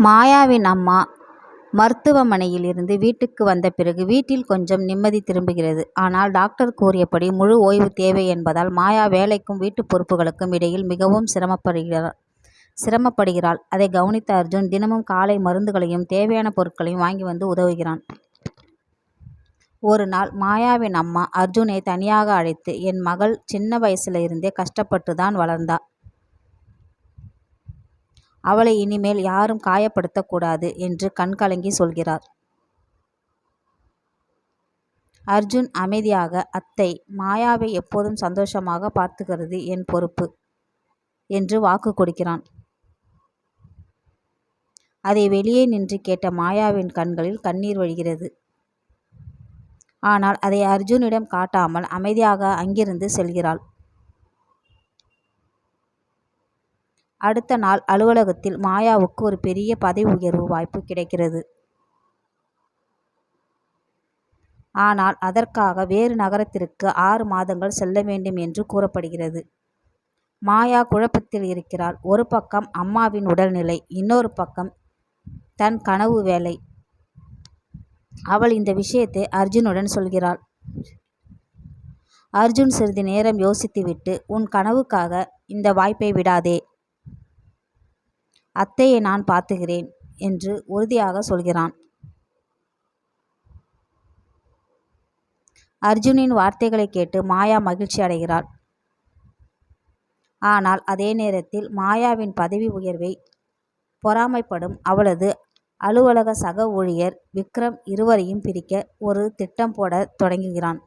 மாயாவின் அம்மா மருத்துவமனையில் இருந்து வீட்டுக்கு வந்த பிறகு வீட்டில் கொஞ்சம் நிம்மதி திரும்புகிறது. ஆனால் டாக்டர் கூறியபடி முழு ஓய்வு தேவை என்பதால் மாயா வேலைக்கும் வீட்டு பொறுப்புகளுக்கும் இடையில் மிகவும் சிரமப்படுகிறாள். அதை கவனித்த அர்ஜுன் தினமும் காலை மருந்துகளையும் தேவையான பொருட்களையும் வாங்கி வந்து உதவுகிறான். ஒரு நாள் மாயாவின் அம்மா அர்ஜுனை தனியாக அழைத்து, என் மகள் சின்ன வயசுல இருந்தே கஷ்டப்பட்டு தான் வளர்ந்தா. அவளை இனிமேல் யாரும் காயப்படுத்தக்கூடாது என்று கண்கலங்கி சொல்கிறார். அர்ஜுன் அமைதியாக, அத்தை, மாயாவை எப்போதும் சந்தோஷமாக பார்த்துக்கிறது என் பொறுப்பு என்று வாக்கு கொடுக்கிறான். அதை வெளியே நின்று கேட்ட மாயாவின் கண்களில் கண்ணீர் வழிகிறது. ஆனால் அதை அர்ஜுனிடம் காட்டாமல் அமைதியாக அங்கிருந்து செல்கிறாள். அடுத்த நாள் அலுவலகத்தில் மாயாவுக்கு ஒரு பெரிய பதவி உயர்வு வாய்ப்பு கிடைக்கிறது. ஆனால் அதற்காக வேறு நகரத்திற்கு 6 மாதங்கள் செல்ல வேண்டும் என்று கூறப்படுகிறது. மாயா குழப்பத்தில் இருக்கிறாள். ஒரு பக்கம் அம்மாவின் உடல்நிலை, இன்னொரு பக்கம் தன் கனவு வேலை. அவள் இந்த விஷயத்தை அர்ஜுனுடன் சொல்கிறாள். அர்ஜுன் சிறிது நேரம் யோசித்துவிட்டு, உன் கனவுக்காக இந்த வாய்ப்பை விடாதே, அத்தையை நான் பார்த்துகிறேன் என்று உறுதியாக சொல்கிறான். அர்ஜுனின் வார்த்தைகளை கேட்டு மாயா மகிழ்ச்சி அடைகிறாள். ஆனால் அதே நேரத்தில் மாயாவின் பதவி உயர்வை பொறாமைப்படும் அவளது அலுவலக சக ஊழியர் விக்ரம் இருவரையும் பிரிக்க ஒரு திட்டம் போட தொடங்குகிறான்.